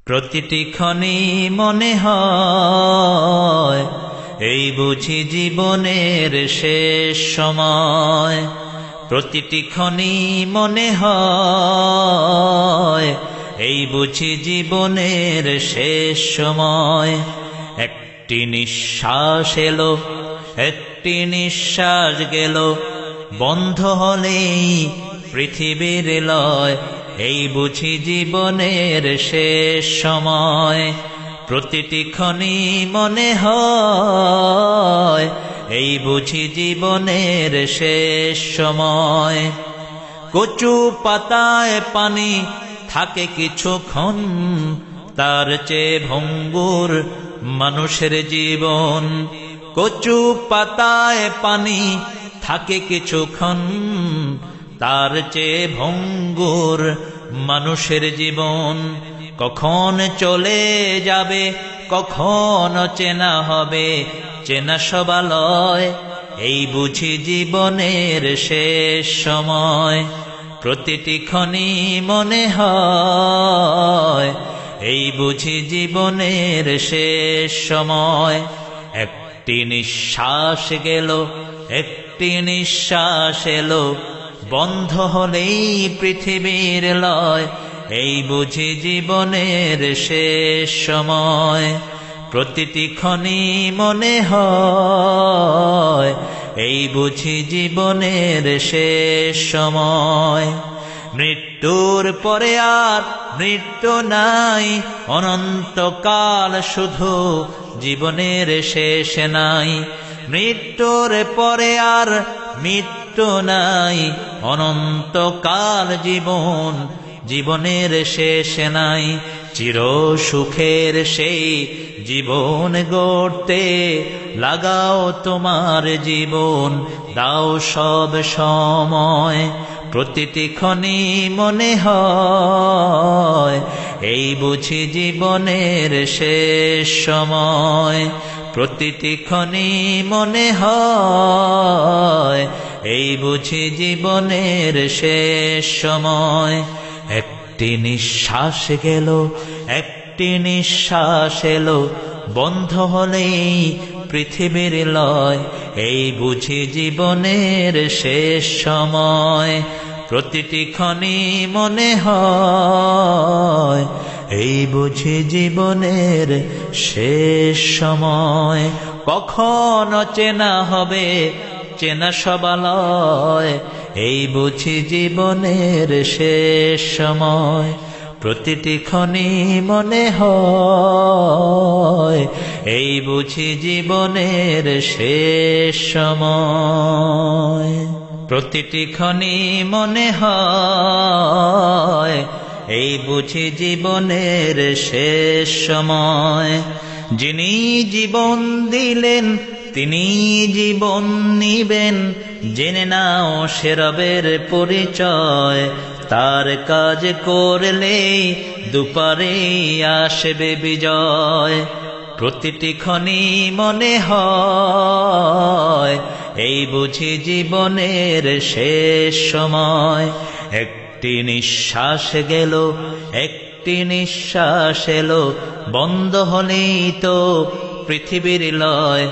প্রতিটি ক্ষণে মনে হয় এই বুঝি জীবনের শেষ সময়। প্রতিটি ক্ষণে মনে হয় এই বুঝি জীবনের শেষ সময়। একটি নিঃশ্বাস এলো, একটি নিঃশ্বাস গেল, বন্ধ হলেই পৃথিবীর লয়। এই বুঝি জীবনের শেষ সময়। প্রতিটি ক্ষণে মনে হয় এই বুঝি জীবনের শেষ সময়। কচু পাতায় পানি থাকে কিছুক্ষণ, তার চেয়ে ভঙ্গুর মানুষের জীবন। কচু পাতায় পানি থাকে কিছুক্ষণ, তার চেয়ে ভঙ্গুর মানুষের জীবন। কখন চলে যাবে, কখন চেনা হবে, চেনা সবালয়। এই বুঝি জীবনের শেষ সময়। প্রতিটি ক্ষণে মনে হয় এই বুঝি জীবনের শেষ সময়। একটি নিঃশ্বাস গেল, একটি নিঃশ্বাস এলো, বন্ধ হলেই পৃথিবীর লয়। এই বুঝি জীবনের শেষ সময়। প্রতিটি ক্ষণে মনে হয় এই বুঝি জীবনের শেষ সময়। মৃত্যুর পরে আর মৃত্যু নাই, অনন্তকাল শুধু জীবনের শেষ নাই। মৃত্যুর পরে আর মৃত্যু নাই, অনন্তকাল জীবন, জীবনের শেষ নাই। চির সুখের সেই জীবন গড়তে লাগাও তোমার জীবন, দাও সব সময়। প্রতিটি ক্ষণে মনে হয় এই বুঝি জীবনের শেষ সময়। প্রতিটি ক্ষণে মনে হয় এই বুঝি জীবনের শেষ সময়। একটি নিঃশ্বাস গেল, একটি নিঃশ্বাস এলো, বন্ধ হলেই পৃথিবীর লয়। এই বুঝি জীবনের শেষ সময়। প্রতিটি ক্ষণে মনে হয় এই বুঝি জীবনের শেষ সময়। কখন চেনা হবে, চেনা সবালয়। এই বুঝি জীবনের শেষ সময়। প্রতিটি ক্ষণে মনে হয় এই বুঝি জীবনের শেষ সময়। প্রতিটি ক্ষণে মনে হয় এই বুঝি জীবনের শেষ সময়। যিনি জীবন দিলেন তিনি জীবন নিবেন, জেনে নাও সে রবের পরিচয়। তার কাজ করলেই দুপারে আসবে বিজয়। প্রতিটি ক্ষণে মনে হয় এই বুঝি জীবনের শেষ সময়। একটি নিঃশ্বাস গেল, একটি নিঃশ্বাস এলো, বন্ধ হলেই তো পৃথিবীর লয়।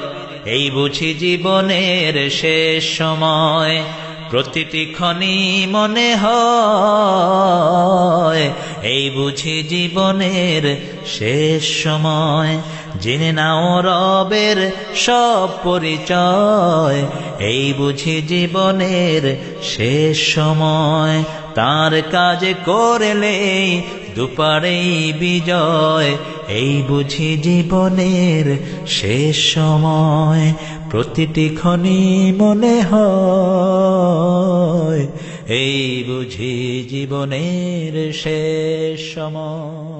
এই বুঝি জীবনের শেষ সময়। প্রতিটি ক্ষণে মনে হয় এই বুঝি জীবনের শেষ সময়। জেনে নাও রবের সব পরিচয়। এই বুঝি জীবনের শেষ সময়। তার কাজ করলেই দুপারেই বিজয়। এই বুঝি জীবনের শেষ সময়। প্রতিটি ক্ষণে মনে হয় এই বুঝি জীবনের শেষ সময়।